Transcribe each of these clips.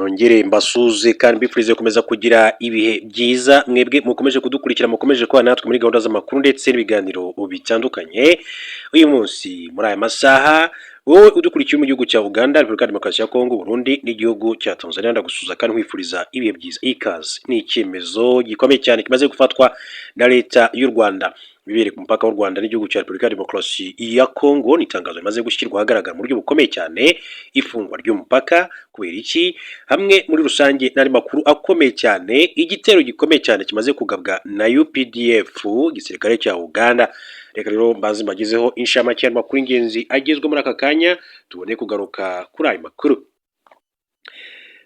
Nongere mbasuze kandi mbifurize komeza kugira ibihe byiza mwebwe mukomeje kudukurikira mukomeje kuba natwe muri gahunda z'amakuru ndetse n'ibiganiro bitandukanye. Uyu munsi muri aya masaha wowe udukurikiye mu gihugu cya Uganda, Repubulika ya Demokarasi ya Kongo, Burundi n'igihugu cya Tanzania ndagusuza kandi nkwifuriza ibihe byiza. Ikaze ni icyemezo gikomeye cyane kimaze gufatwa na leta y'u Rwanda bibere ku mupaka w'u Rwanda n'igihugu cya Repubulika ya Demokarasi ya Kongo. Ni itangazo rimaze gushyirwa ahagaragara mu buryo bukomeye cyane, ifungwa ry'umupaka kubera iki, hamwe muri rusange n'andi makuru akomeye cyane, igitero gikomeye cyane kimaze kugabwa na UPDF igisirikare cya Uganda. Reka rero mbaze mbagezeho inshamake y'amakuru ingenzi agezwe muri aka kanya, tubone kugaruka kuri ayo makuru.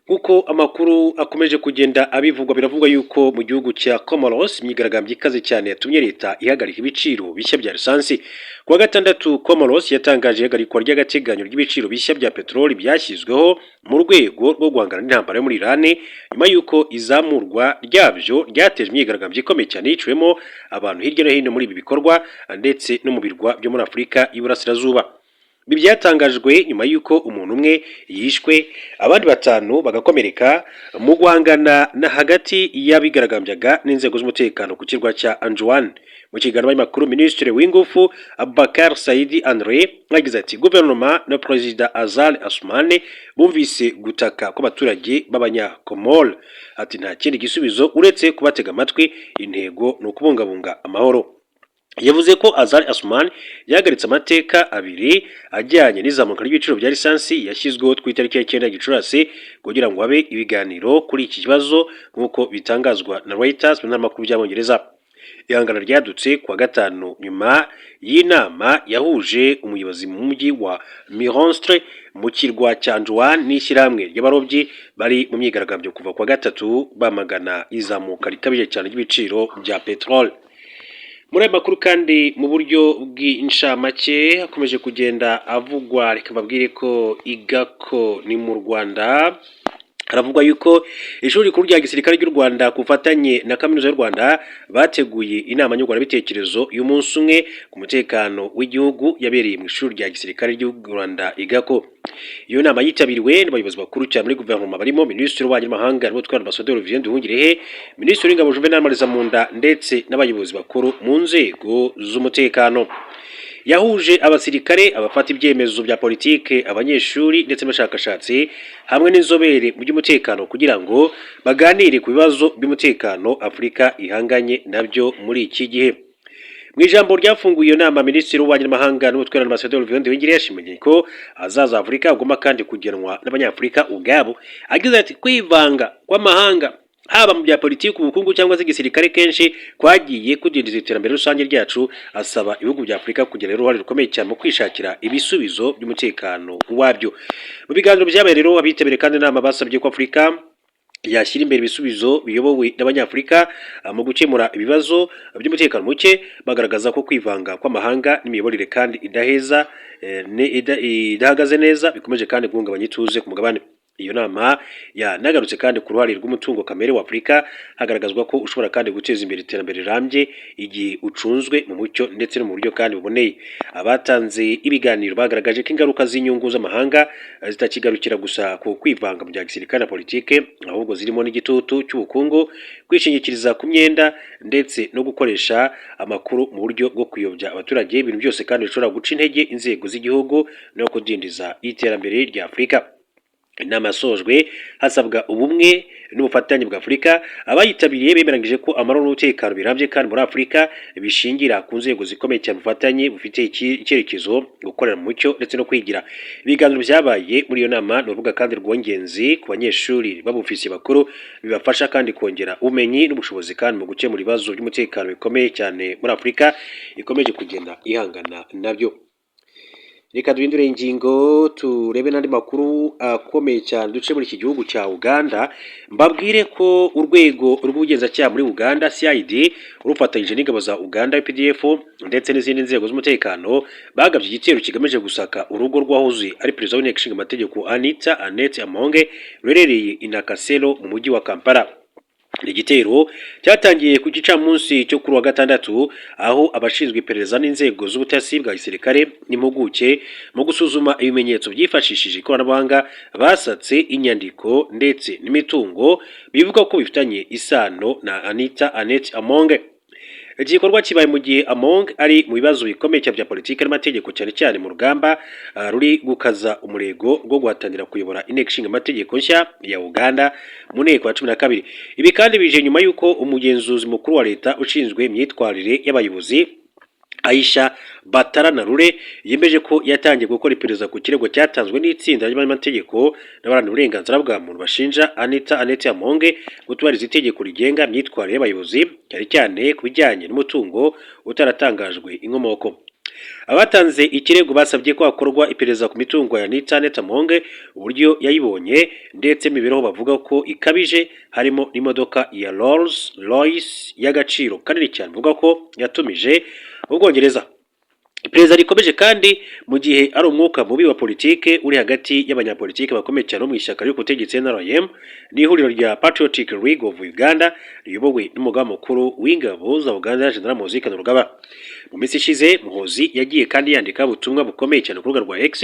Kuko amakuru akomeje kugenda abivugwa, biravugwa yuko mu gihugu cya Comoros imyigaragambyo ikaze cyane yatumye leta ihagarika ibiciro bishya bya lisansi. Kuwa gatandatu Comoros yatangaje ihagarikwa ry'agateganyo ry'ibiciro bishya bya peteroli byashyizweho mu rwego rwo guhangana n'intambara yo muri Iran, nyuma yuko izamurwa ryabyo ryateje imyigaragambyo ikomeye cyane yiciwemo abantu hirya no hino muri ibi bikorwa ndetse no mu birwa byo muri Afurika y'Iburasirazuba. Ibi byatangajwe nyuma y'uko umuntu umwe yishwe abandi batanu bagakomereka mu guhangana na hagati y'abigaragambyaga n'inzego z'umutekano ku kirwa cya Anjouan. Mu kiganiro n'amakuru, Minisitiri w'Ingufu Abubakar Saidi Andre yagize ati guverinoma na Perezida Azali Assoumani bumvise gutaka kw'abaturage b'Abanyakomoro, ati nta kindi gisubizo uretse kubatega amatwi, intego ni ukubungabunga amahoro. Yavuze ko Azali Assoumani yahagaritse amateka abiri ajyanye n'izamuka ry'ibiciro bya lisansi yashyizweho ku itariki ya 9 Gicurasi kugira ngo habe ibiganiro kuri iki kibazo nk'uko bitangazwa na Reuters n'amakuru by'Abongereza. Ihangana ryadutse kuwa gatanu nyuma y'inama yahuje umuyobozi mu mujyi wa Mironstre mu kirwa cya Anjouan n'ishyirahamwe ry'abarobyi bari mu myigaragambyo kuva kuwa gatatu bamagana izamuka rikabije cyane ry'ibiciro bya peteroli. Muri aya makuru kandi mu buryo bw'inshamake hakomeje kugenda avugwa, reka babwire ko igako ni mu Rwanda. Haravugwa yuko ishuri rikuru rya gisirikare ry'u Rwanda ku bufatanye na kaminuza y'u Rwanda bateguye inama nyunguranabitekerezo y'umunsi umwe ku mutekano w'igihugu yabereye mu ishuri rya gisirikare ry'u Rwanda igako. Iyo nama yitabiriwe n'abayobozi bakuru cyane muri guverinoma barimo Minisitiri w'Ububanyi n'Amahanga n'Ubutwari Ambassadeur Olivier Nduhungirehe, Minisitiri w'Ingabo Juvenal Marizamunda ndetse n'abayobozi bakuru mu nzego z'umutekano. Yahuje abasirikare, abafata ibyemezo bya politike, abanyeshuri ndetse n'abashakashatsi hamwe n'inzobere mu by'umutekano kugira ngo baganire ku bibazo by'umutekano Afurika ihanganye nabyo muri iki gihe. Mu ijambo ryafunguye iyo nama, Minisitiri w'Ububanyi n'Amahanga n'Ubutwari Ambassadeur Olivier Nduhungirehe yashimiye ko azaza Afurika agomba kandi kugenwa n'Abanyafurika ubwabo. Agize ati kwivanga kw'amahanga haba mu bya politiki, ubukungu cyangwa se igisirikare kenshi kwagiye kudindiza iterambere rusange ryacu. Asaba ibihugu bya Afurika kugira uruhare rukomeye cyane mu kwishakira ibisubizo by'umutekano wabyo. Mu biganiro byabaye rero, abitabiriye kandi inama basabye ko Afurika yashyira imbere ibisubizo biyobowe n'Abanyafurika mu gukemura ibibazo by'umutekano muke, bagaragaza ko kwivanga kw'amahanga n'imiyoborere kandi idahagaze neza bikomeje kandi guhungabanya ituze ku mugabane. Iyo nama yanagarutse kandi ku ruhare rw'umutungo kamere wa Afurika, hagaragazwa ko ushobora kandi guteza imbere iterambere rirambye igihe ucunzwe mu mucyo ndetse no mu buryo kandi buboneye. Abatanze ibiganiro bagaragaje ko ingaruka z'inyungu z'amahanga zitakigarukira gusa ku kwivanga mu bya gisirikare na politike, ahubwo zirimo n'igitutu cy'ubukungu, kwishingikiriza ku myenda ndetse no gukoresha amakuru mu buryo bwo kuyobya abaturage, ibintu byose kandi bishobora guca intege inzego z'igihugu no kudindiza iterambere rya Afurika. Inama yasojwe hasabwa ubumwe n'ubufatanye bwa Afurika. Abayitabiriye bemeranyije ko amahoro n'umutekano birambye kandi muri Afurika bishingira ku nzego zikomeye cyane, ubufatanye bufite icyerekezo, gukorera mu mucyo ndetse no kwigira. Ibiganiro byabaye muri iyo nama ni urubuga kandi rw'ingenzi ku banyeshuri b'abofisiye bakuru, bibafasha kandi kongera ubumenyi n'ubushobozi kandi mu gukemura ibibazo by'umutekano bikomeye cyane muri Afurika ikomeje kugenda ihangana nabyo. Reka duhindure ingingo turebe n'andi makuru akomeye cyane duce muri iki gihugu cya Uganda. Mbabwire ko urwego rw'ubugenzacyaha muri Uganda CID urufatanyije n'ingabo za Uganda UPDF ndetse n'izindi nzego z'umutekano bagabye igitero kigamije gusaka urugo rw'ahoze ari perezida w'inteko ishinga amategeko Annette Amonge rurereye i Nakasero mu mujyi wa Kampala. igitero cyatangiye ku gicamunsi cyo kuri wa gatandatu aho abashinzwe iperereza n'inzego z'ubutasi bwa gisirikare n'impuguke mu gusuzuma ibimenyetso byifashishije ikoranabuhanga basatse inyandiko ndetse n'imitungo bivuga ko bifitanye isano na Annette Among. Iki gikorwa kibaye mu gihe Among ari mu bibazo bikomeye bya politiki n'amategeko cyane cyane mu rugamba ruri gukaza umurego rwo guhatanira kuyobora inteko ishinga amategeko nshya ya Uganda mu nteko ya 12. Ibi kandi bije nyuma y'uko umugenzuzi mukuru wa leta ushinzwe imyitwarire y'abayobozi Aisha Bataranarure yemeje ko yatangiye gukora iperereza ku kirego cyatanzwe n'itsinda ry'abanyamategeko n'abaharanira uburenganzira bwa muntu bashinja Annette Among gutubahiriza itegeko rigenga imyitwarire y'abayobozi cyane cyane ku bijyanye n'umutungo utaratangajwe inkomoko. Abatanze ikirego basabye ko hakorwa iperereza ku mitungo ya Annette Among, uburyo yayibonye ndetse imibereho bavuga ko ikabije, harimo n'imodoka ya Rolls Royce y'agaciro kanini cyane bavuga ko yatumije Ubwongereza. Iperereza rikomeje kandi mu gihe ari umwuka mubi wa politike uri hagati y'abanyapolitike bakomeye cyane mu ishyaka ry'ubutegetsi NRM n'ihuriro rya Patriotic League of Uganda riyobowe n'umugaba mukuru w'ingabo za Uganda General Muhoozi Kainerugaba. Mu minsi ishize Muhoozi yagiye kandi yandika ubutumwa bukomeye cyane ku rubuga rwa X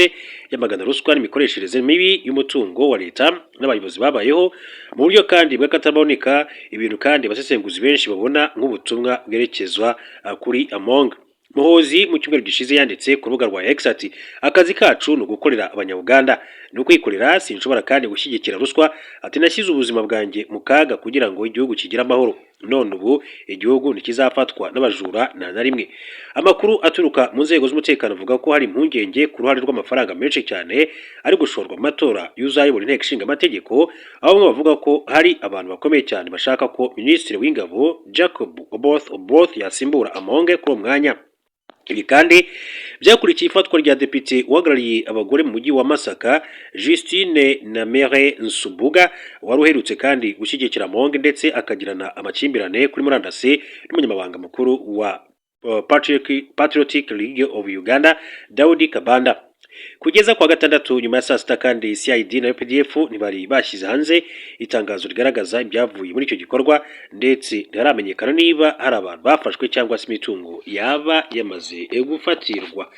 yamagana ruswa n'imikoreshereze mibi y'umutungo wa leta n'abayobozi babayeho mu buryo kandi bw'akataboneka, ibintu kandi abasesenguzi benshi babona nk'ubutumwa bwerekezwa kuri Among. Muhoozi mu cyumweru gishize yanditse ku rubuga rwa X ati akazi kacu ni ugukorera abanyabuganda, ni ukwikorera, sinshobora kandi gushyigikira ruswa, ati nashyize ubuzima bwanjye mu kaga kugira ngo igihugu kigire amahoro, none ubu igihugu ntikizafatwa n'abajura na rimwe. Amakuru aturuka mu nzego z'umutekano avuga ko hari impungenge ku ruhare rw'amafaranga menshi cyane ari gushorwa mu matora y'uzayobora inteko ishinga amategeko, aho bamwe bavuga ko hari abantu bakomeye cyane bashaka ko minisitiri w'ingabo Jacob Oboth yasimbura Among kuri uwo mwanya. Ibi kandi byakurikiye ifatwa rya depite uhagarariye abagore mu mujyi wa Masaka Justine Namere Nsubuga wari uherutse kandi gushyigikira Among ndetse akagirana amakimbirane kuri murandasi n'umunyamabanga mukuru wa Patriotic League of Uganda Daudi Kabanda. Kugeza kwa gatandatu nyuma ya saa sita kandi CID na UPDF ntibari bashyize hanze itangazo rigaragaza ibyavuye muri icyo gikorwa ndetse ntiharamenyekana niba hari abantu bafashwe cyangwa se imitungo yaba yamaze gufatirwa.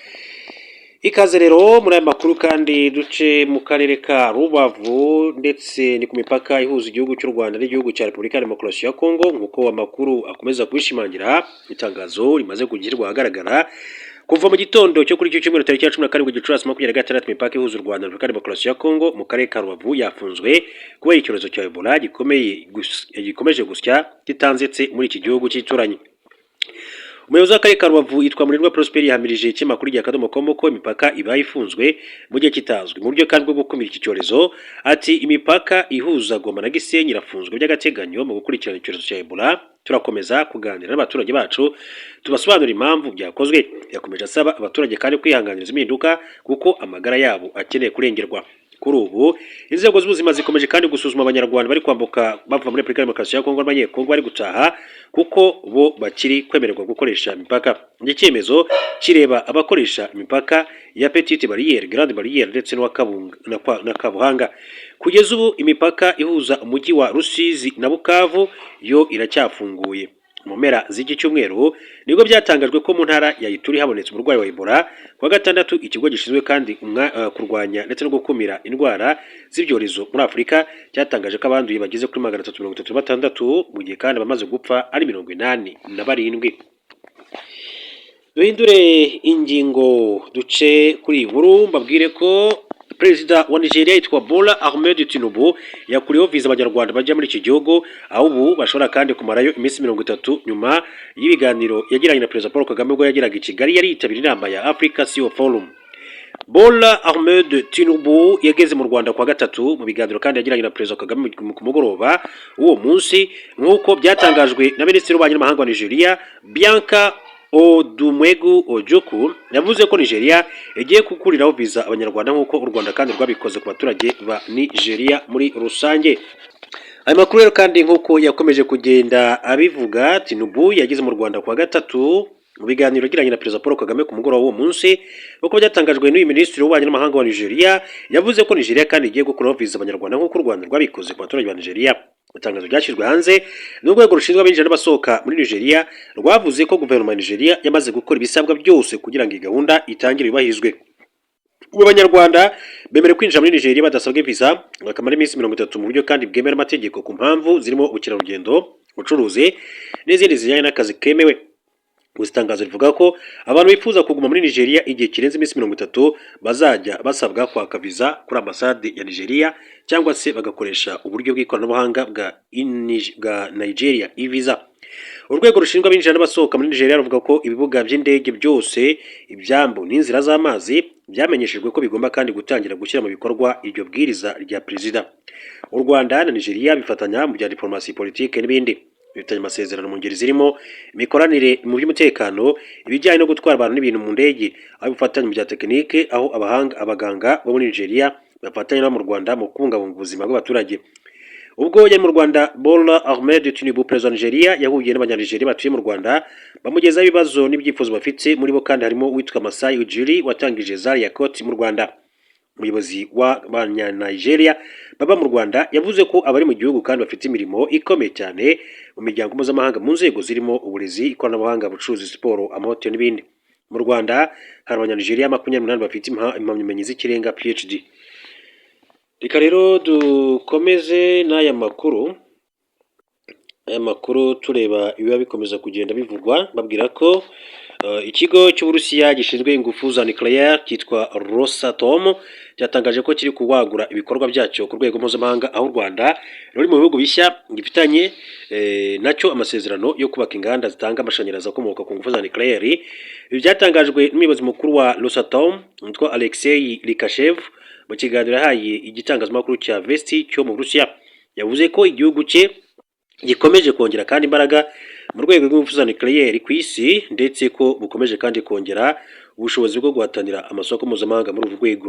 Ikaze rero muri aya makuru kandi duce mu karere ka Rubavu ndetse ni ku mipaka ihuza igihugu cy'u Rwanda n'igihugu cya Repubulika ya Demokarasi ya Kongo, nk'uko amakuru akomeza kubishimangira. Itangazo rimaze kugirwa ahagaragara kuva mu gitondo cyo kuri icyo cyumweru tariki ya 17 Gicurasi 2026 imipaka ihuza u Rwanda na Repubulika ya Demokarasi ya Kongo mu karere ka Rubavu yafunzwe kubera icyorezo cya Ebola gikomeje gusya kitanzetse muri iki gihugu cy'ituranye. Umuyobozi w'akarere ka Rubavu yitwa Murirwa Prosper yahamirije ikinyamakuru rya Kadomo ko imipaka ibaye ifunzwe mu gihe kitazwi mu buryo kandi bwo gukumira iki cyorezo. Ati imipaka ihuza Goma na Gisenyi irafunzwe by'agateganyo mu gukurikirana icyorezo cya Ebola. Turakomeza kuganira n'abaturage bacu tubasobanura impamvu byakozwe. Yakomeje asaba abaturage kandi kwihanganira impinduka kuko amagara yabo akeneye kurengerwa. Kuri ubu inzego z'ubuzima zikomeje kandi gusuzuma abanyarwanda bari kwambuka bava muri Repubulika ya Demokarasi ya Kongo n'abanyekongo bari gutaha kuko bo bakiri kwemererwa gukoresha imipaka. Iki cyemezo kireba abakoresha imipaka ya Petite Barriere, Grande Barriere ndetse na Kabuhanga. Kugeza ubu imipaka ihuza umujyi wa Rusizi na Bukavu yo iracyafunguye. Mu mpera z'iki cyumweru nibwo byatangajwe ko mu ntara ya Ituri habonetse umurwayi wa Ebola. Kwa gatandatu ikigo gishinzwe kandi kurwanya ndetse no gukumira indwara z'ibyorezo muri Afurika cyatangaje ko abanduye bageze kuri 336 mu gihe kandi abamaze gupfa ari 87. Duhindure ingingo duce kuri inkuru mbabwire ko Perezida wa Nigeria yitwa Bola Ahmed Tinubu yakuriyeho viza abanyarwanda bajya muri iki gihugu, aho ubu bashobora kandi kumarayo iminsi 30 nyuma y'ibiganiro yagiranye na Perezida Paul Kagame ubwo yageraga i Kigali yari yitabiriye inama ya Africa CEO Forum. Bola Ahmed Tinubu yageze mu Rwanda kwa gatatu mu biganiro kandi yagiranye na Perezida Kagame ku mugoroba uwo munsi, nk'uko byatangajwe na Minisitiri w'Ububanyi n'Amahanga wa Nigeria Bianca Odumegu Ojukwu. Yavuze ko Nigeria igiye kukuriraho viza abanyarwanda nk'uko u Rwanda kandi rwabikoze ku baturage ba Nigeria muri rusange. Aya makuru rero kandi nk'uko yakomeje kugenda abivuga, Tinubu yageze mu Rwanda kwa gatatu mu biganiro yagiranye na Perezida Paul Kagame ku mugoroba w'uwo munsi, uko byatangajwe n'uyu Minisitiri w'Ububanyi n'Amahanga wa Nigeria. Yavuze ko Nigeria kandi igiye gukuraho viza abanyarwanda nk'uko u Rwanda rwabikoze ku baturage ba Nigeria. Itangazo ryashyizwe hanze n'urwego rushinzwe abinjira n'abasohoka muri Nigeria rwavuze ko guverinoma ya Nigeria yamaze gukora ibisabwa byose kugira ngo iyi gahunda itangire yubahirizwe. Ubu Abanyarwanda bemerewe kwinjira muri Nigeria badasabwe visa bakamara iminsi 30 mu buryo kandi bwemera amategeko ku mpamvu zirimo ubukerarugendo, ubucuruzi n'izindi zijyanye n'akazi kemewe. Gusa itangazo rivuga ko abantu bifuza kuguma muri Nigeria igihe kirenze iminsi 30 bazajya basabwa kwaka visa kuri ambasade ya Nigeria cyangwa se bagakoresha uburyo bw'ikoranabuhanga bwa Nigeria e-visa. Urwego rushinzwe abinjira n'abasohoka muri Nigeria ruvuga ko ibibuga by'indege byose, ibyambu n'inzira z'amazi byamenyeshejwe ko bigomba kandi gutangira gushyira mu bikorwa iryo bwiriza rya perezida. U Rwanda na Nigeria bifatanya mu bya diplomasi, politike n'ibindi. Bifitanye amasezerano mu ngeri zirimo imikoranire mu by'umutekano, ibijyanye no gutwara abantu n'ibintu mu ndege, aho bifatanya mu bya tekinike, aho abaganga bo muri Nigeria bafatanya no mu Rwanda mu kubungabunga ubuzima bw'abaturage. Ubwo yari mu Rwanda, Bola Ahmed Tinubu, perezida wa Nigeria, yahuye n'abanyanigeria batuye mu Rwanda bamugezaho ibibazo n'ibyifuzo bafite. Muri bo kandi harimo uwitwa Masai Ujiri watangije Zaria Court mu Rwanda. Umuyobozi w'abanyanigeria baba mu Rwanda yavuze ko abari mu gihugu kandi bafite imirimo ikomeye cyane mu miryango mpuzamahanga mu nzego zirimo uburezi, ikoranabuhanga, ubucuruzi, siporo, amahoteli n'ibindi. Mu Rwanda hari abanyanigeria 28 bafite impamyabumenyi z'ikirenga PhD. Reka rero dukomeze n'aya makuru. Aya makuru tureba ibiba bikomeza kugenda bivugwa, babwira ko ikigo cy'Uburusiya gishinzwe ingufu za nucleaire cyitwa Rosatom cyatangaje ko kiri kuwagura ibikorwa byacyo ku rwego mpuzamahanga, aho u Rwanda ruri mu bihugu bishya gifitanye nacyo amasezerano yo kubaka inganda zitanga amashanyarazi akomoka ku ngufu za nucleaire. Ibi byatangajwe n'umuyobozi mukuru wa Rosatom witwa Alexei Likashev mu kiganiro yahaye igitangazamakuru cya Vesti cyo mu Burusiya. Yavuze ko igihugu cye gikomeje kongera kandi imbaraga mu rwego rw'ingufu za nucleaire ku isi, ndetse ko bukomeje kandi kongera ubushobozi bwo guhatanira amasoko mpuzamahanga muri uru rwego.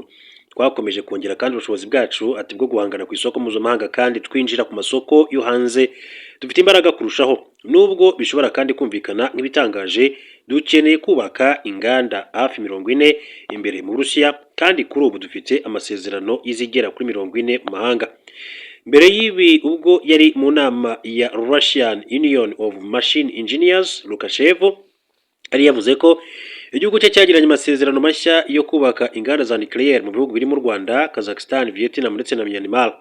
Twakomeje kongera kandi ubushobozi bwacu ati bwo guhangana ku isoko mpuzamahanga kandi twinjira ku masoko yo hanze. Dufite imbaraga kurushaho, nubwo bishobora kandi kumvikana nk'ibitangaje. Dukeneye kubaka inganda hafi 40 imbere mu Burusiya, kandi kuri ubu dufite amasezerano y'izigera kuri 40 mu mahanga. Mbere y'ibi, ubwo yari mu nama ya Russian Union of Machine Engineers, Lukashev ari yavuze ko igihugu cye cyagiranye amasezerano mashya yo kubaka inganda za nucleaire mu bihugu birimo Rwanda, Kazakhstan, Vietnam ndetse na Myanmar.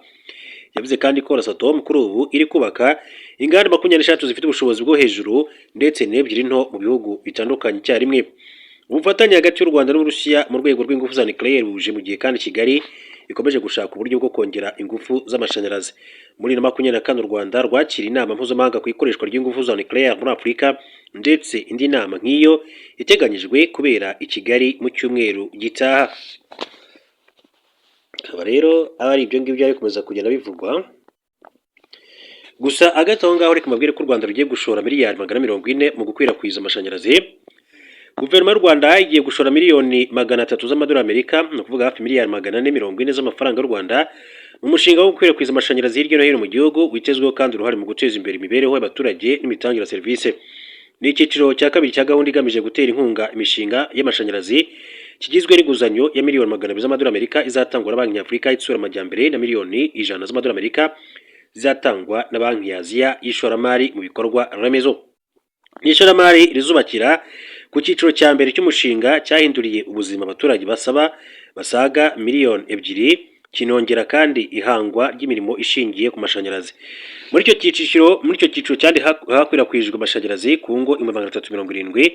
Yavuze kandi ko Rosatom kuri ubu iri kubaka inganda 23 zifite ubushobozi bwo hejuru ndetse n'ebyiri nto mu bihugu bitandukanye icyarimwe. Ubufatanye hagati y'u Rwanda n'Uburusiya mu rwego rw'ingufu za nucleaire buje mu gihe kandi Kigali ikomeje gushaka uburyo bwo kongera ingufu z'amashanyarazi. Muri 2024 u Rwanda rwakira inama mpuzamahanga ku ikoreshwa ry'ingufu za nucleaire muri Afurika, ndetse indi nama nk'iyo iteganyijwe kubera i Kigali mu cyumweru gitaha. Aba rero ari ibyo ngibyo ari komeza kugenda bivugwa. Gusa agati aho ngaho reka mabwire ko u Rwanda rugiye gushora miliyari 140 mu gukwirakwiza amashanyarazi. Guverinoma y'u Rwanda igiye gushora miliyoni 300 z'amadolari Amerika, no kuvuga hafi miliyari 440 z'amafaranga y'u Rwanda mu mushinga wo gukwirakwiza amashanyarazi hirya no hino mu gihugu, witezweho kandi uruhare mu guteza imbere imibereho y'abaturage n'imitangire ya serivisi. Ni icyiciro cya kabiri cya gahunda igamije gutera inkunga imishinga y'amashanyarazi, kigizwe n'inguzanyo ya miliyoni 200 z'amadolari Amerika izatangwa na Banki Nyafurika itsura amajyambere na miliyoni 100 z'amadolari Amerika zizatangwa na Banki ya Aziya y'ishoramari mu bikorwa remezo. N'ishoramari rizubakira ku cyiciro cya mbere cy'umushinga cyahinduriye ubuzima abaturage basaga miliyoni 2, kinongera kandi ihangwa ry'imirimo ishingiye ku mashanyarazi. Muri icyo cyiciro cyandi hakwirakwijwe amashanyarazi ku ngo 370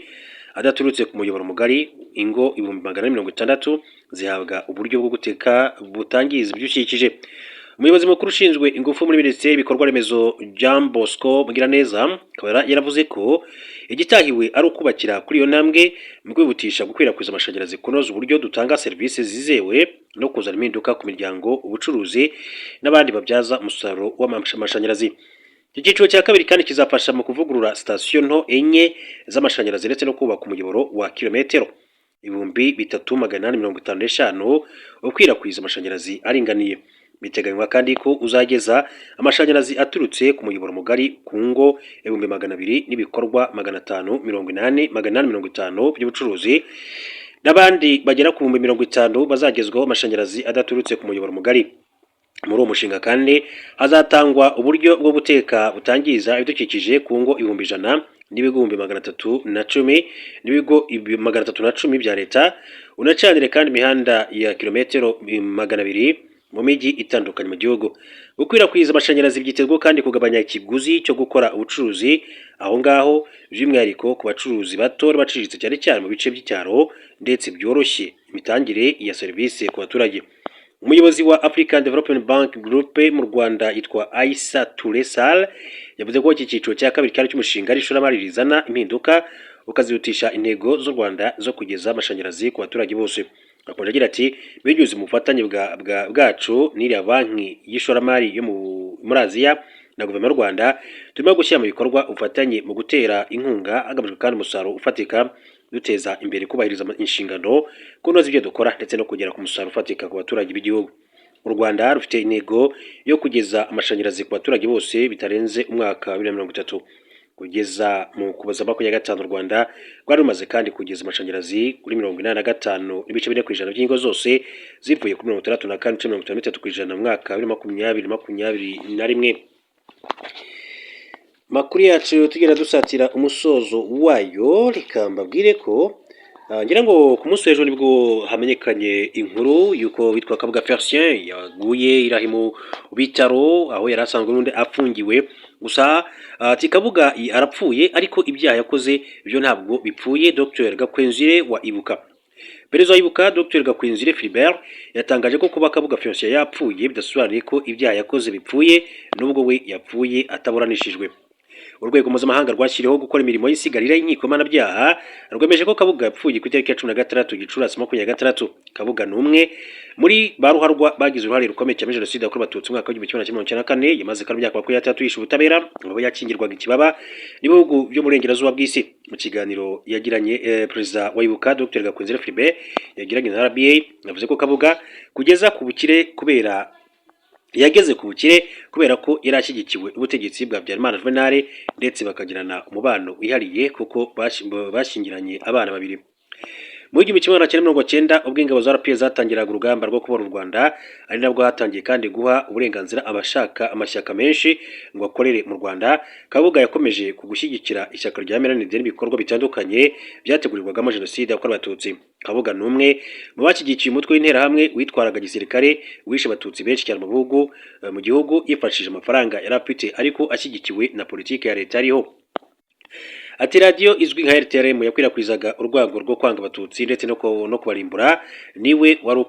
adaturutse ku muyoboro mugari. Ingo 460 zihabwa uburyo bwo guteka butangiza ibidukikije. Umuyobozi mukuru ushinzwe ingufu muri Minisiteri y'ibikorwa remezo Jean Bosco Mugiraneza akaba yaravuze ko igitahiwe ari ukubakira kuri iyo ntambwe mu kwihutisha gukwirakwiza amashanyarazi, kunoza uburyo dutanga serivisi zizewe no kuzana impinduka ku miryango, ubucuruzi n'abandi babyaza umusaruro w'amashanyarazi. Iki cyiciro cya kabiri kandi kizafasha mu kuvugurura sitasiyo nto 4 z'amashanyarazi ndetse no kubaka umuyoboro wa kilometero 3855 ukwirakwiza amashanyarazi aringaniye. Biteganywa kandi ko uzageza amashanyarazi aturutse ku muyoboro mugari ku ngo 200,000 n'ibikorwa 850 by'ubucuruzi, n'abandi bagera ku 50 bazagezwaho amashanyarazi adaturutse ku muyoboro mugari. Muri uwo mushinga kandi hazatangwa uburyo bwo guteka butangiza ibidukikije ku ngo 100 n'ibigumbi 310 n'ibigo 310 bya leta, unacanire kandi imihanda ya kilometero 200 mu mijyi itandukanye mu gihugu. Gukwirakwiza amashanyarazi byitezwe kandi kugabanya ikiguzi cyo gukora ubucuruzi aho ngaho, by'umwihariko ku bacuruzi bato baciriritse cyane cyane mu bice by'icyaro, ndetse byoroshye imitangire ya serivisi ku baturage. Umuyobozi wa African Development Bank Group mu Rwanda yitwa Aissa Touré Sall yavuze ko iki cyiciro cya kabiri cyari cy'umushinga ari ishoramari rizana impinduka ukazihutisha intego z'u Rwanda zo kugeza amashanyarazi ku baturage bose. Akomeje agira ati binyuze mu bufatanye bwacu n'iriya banki y'ishoramari yo muri Aziya na guverinoma y'u Rwanda, turimo gushyira mu bikorwa ubufatanye mu gutera inkunga hagamijwe kandi umusaruro ufatika, duteza imbere kubahiriza inshingano, kunoza ibyo dukora ndetse no kugera ku musaruro ufatika ku baturage b'igihugu. U Rwanda rufite intego yo kugeza amashanyarazi ku baturage bose bitarenze umwaka wa 2030. Kugeza mu kubaza 2025 u Rwanda rwari rumaze kandi kugeza amashanyarazi kuri 85.4% by'ingo zose, zivuye kuri 64.53% mu mwaka wa 2021. Makuru yacu tugenda dusatira umusozo wayo, reka mbabwire ko ngira ngo ku munsi w'ejo nibwo hamenyekanye inkuru yuko witwa Kabuga Felicien yaguye irahimu bitaro aho yari asanzwe n'undi afungiwe. Gusa Kabuga arapfuye, ariko ibyaha yakoze byo ntabwo bipfuye. Dr Gakwenzire wa Ibuka, Perezida wa Ibuka Dr Gakwenzire Philbert yatangaje ko kuba Kabuga Felicien yapfuye bidasobanuye ko ibyaha yakoze bipfuye, nubwo we yapfuye ataburanishijwe. Urwego mpuzamahanga rwashyiriweho gukora imirimo y'isigarira y'inkiko mpanabyaha rwemeje ko Kabuga yapfuye ku itariki ya 16 Gicurasi 2026. Kabuga ni umwe muri ba ruharwa bagize uruhare rukomeye cyane muri Jenoside yakorewe Abatutsi mu mwaka wa 1994. Yamaze kandi imyaka 23 yishe ubutabera, aho yakingirwaga ikibaba n'ibihugu byo mu burengerazuba bw'isi. Mu kiganiro yagiranye Perezida wa Ibuka Dr Gakwenzire Philbert yagiranye na RBA, yavuze ko Kabuga yageze ku bukire kubera ko yari ashyigikiwe ubutegetsi bwa Habyarimana Juvenal, ndetse bakagirana umubano wihariye kuko bashyingiranye abana babiri. Mu 1990 ubwo ingabo za RPF zatangiraga urugamba rwo kubona u Rwanda, ari nabwo hatangiye kandi guha uburenganzira abashaka amashyaka menshi ngo akorere mu Rwanda. Kabuga yakomeje kugushyigikira ishyaka rya MRND n'ibikorwa bitandukanye byategurirwagamo Jenoside yakorewe Abatutsi. Kabuga ni umwe mu bashyigikiye umutwe w'interahamwe witwaraga gisirikare wishe Abatutsi benshi cyane mu gihugu yifashishije amafaranga yari afite, ariko ashyigikiwe na politiki ya leta yariho. Ati radiyo izwi nka RTRM yakwirakwizaga urwango rwo kwanga Abatutsi ndetse no kubarimbura, niwe wari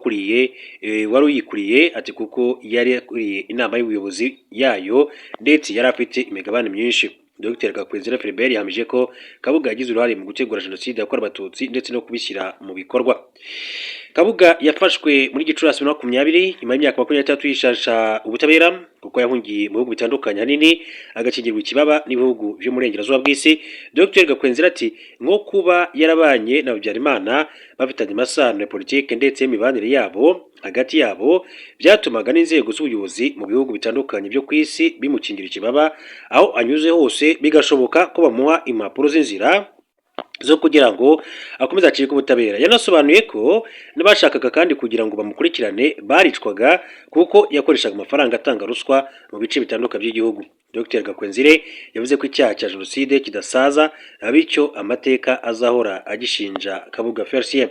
uyikuriye. Ati kuko yari yakuriye inama y'ubuyobozi yayo ndetse yari afite imigabane myinshi. Dr Gakwenzire Philbert yahamije ko Kabuga yagize uruhare mu gutegura Jenoside yakorewe Abatutsi ndetse no kubishyira mu bikorwa. Kabuga yafashwe muri Gicurasi 2020 nyuma y'imyaka 23 yishasha ubutabera, kuko yahungiye mu bihugu bitandukanye hanini agakingirwa ikibaba n'ibihugu byo mu burengerazuba bw'isi. Dr Gakwenzire ati nko kuba yarabanye na Habyarimana, bafitanye amasano ya politike ndetse imibanire yabo hagati yabo byatumaga n'inzego z'ubuyobozi mu bihugu bitandukanye byo ku isi bimukingira ikibaba, aho anyuze hose bigashoboka ko bamuha impapuro z'inzira zo kugira ngo akomeze acike ubutabera. Yanasobanuye ko n'abashakaga kandi kugira ngo bamukurikirane baricwaga kuko yakoreshaga amafaranga atanga ruswa mu bice bitandukanye by'igihugu. Dr Gakwenzire yavuze ko icyaha cya Jenoside kidasaza, bityo amateka azahora agishinja Kabuga Felicien.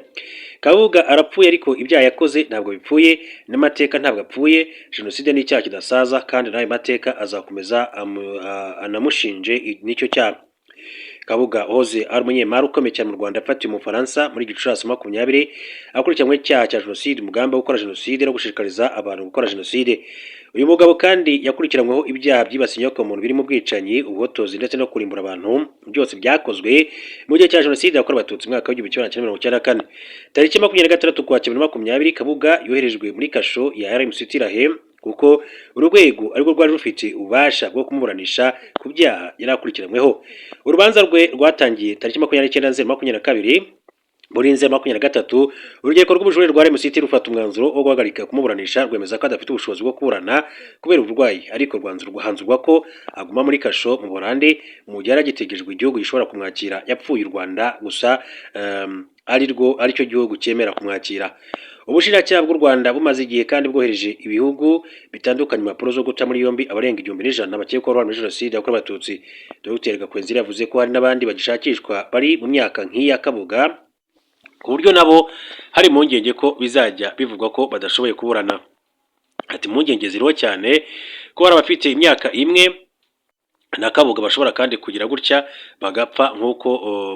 Kabuga arapfuye, ariko ibyaha yakoze ntabwo bipfuye, n'amateka ntabwo apfuye. Jenoside ni icyaha kidasaza kandi n'ayo mateka azakomeza anamushinje n'icyo cyaha. Kabuga hoze ari umunyemari ukomeye cyane mu Rwanda, afatiwe mu Faransa muri Gicurasi 2020 akurikiranywe icyaha cya Jenoside, umugambi wo gukora Jenoside no gushishikariza abantu gukora Jenoside. Uyu mugabo kandi yakurikiranyweho ibyaha byibasiye inyokomuntu birimo ubwicanyi, ubuhotozi ndetse no kurimbura abantu, byose byakozwe mu gihe cya Jenoside yakorewe Abatutsi mu mwaka wa 1994. Tariki 26 Ukwakira 2020 Kabuga yoherejwe muri kasho ya RMCT Rahe, kuko urwego ariko rwari rufite ububasha bwo kumuburanisha ku byaha yari akurikiranyweho. Urubanza rwe rwatangiye tariki 29 Nzeri 2022. Muri Nzeri 2023 urukiko rw'ubujurire rwa RMCT rufata umwanzuro wo guhagarika kumuburanisha, rwemeza ko adafite ubushobozi bwo kuburana kubera uburwayi, ariko rwanzurwa ko aguma muri kasho mu Buholandi mu gihe yaragitegerejwe igihugu gishobora kumwakira. Yapfuye u Rwanda gusa aricyo gihugu cyemera kumwakira. Ubushinjacyaha bw'u Rwanda bumaze igihe kandi bwohereje ibihugu bitandukanye impapuro zo guta muri yombi abarenga 1,100 bakekwaho uruhare muri jenoside yakorewe abatutsi. Dr Gakwenzire yavuze ko hari n'abandi bagishakishwa bari mu myaka nk'iya Kabuga, ku buryo nabo hari impungenge ko bizajya bivugwa ko badashoboye kuburana. Ati impungenge ziriho cyane ko hari abafite imyaka imwe na Kabuga bashobora kandi kugira gutya bagapfa nk'uko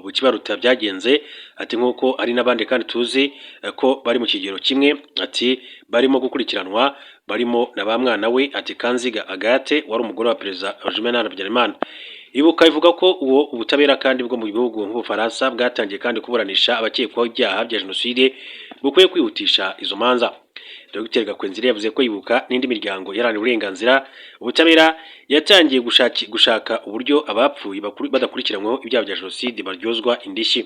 Bukibaruta byagenze. Ati nk'uko ari n'abandi kandi tuzi ko bari mu kigero kimwe, ati barimo gukurikiranwa, barimo na ba mwana we, ati Kanziga Agathe wari umugore wa Perezida Juvenal Habyarimana. Ibuka ivuga ko uwo ubutabera kandi bwo mu bihugu nk'Ubufaransa bwatangiye kandi kuburanisha abakekwaho ibyaha bya jenoside bukwiye kwihutisha izo manza. Dr Gakwenzire yavuze ko Ibuka n'indi miryango iharanira uburenganzira ubutabera yatangiye gushaka uburyo abapfuye badakurikiranyweho ibyaha bya jenoside baryozwa indishyi.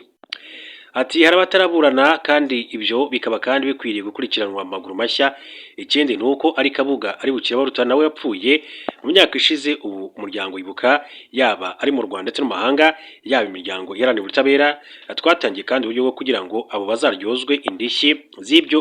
Ati hari abataraburana kandi ibyo bikaba kandi bikwiriye gukurikiranwa amaguru mashya. Ikindi nuko ari Kabuga ari Bukibaruta nawe yapfuye mu myaka ishize. Ubu umuryango Ibuka yaba ari mu Rwanda ndetse no mu mahanga, yaba imiryango iharanira ubutabera, twatangiye kandi uburyo bwo kugira ngo abo bazaryozwe indishyi z'ibyo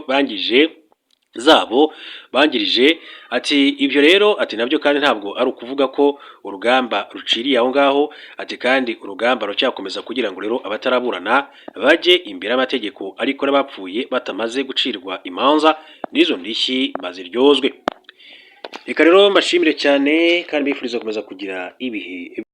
bangirije. Ati ibyo rero, ati nabyo kandi ntabwo ari ukuvuga ko urugamba ruciriye aho ngaho. Ati kandi urugamba ruracyakomeza kugira ngo rero abataraburana bajye imbere y'amategeko, ariko n'abapfuye batamaze gucirwa imanza n'izo ndishyi baziryozwe. Reka rero mbashimire cyane kandi mbifuriza gukomeza kugira ibihe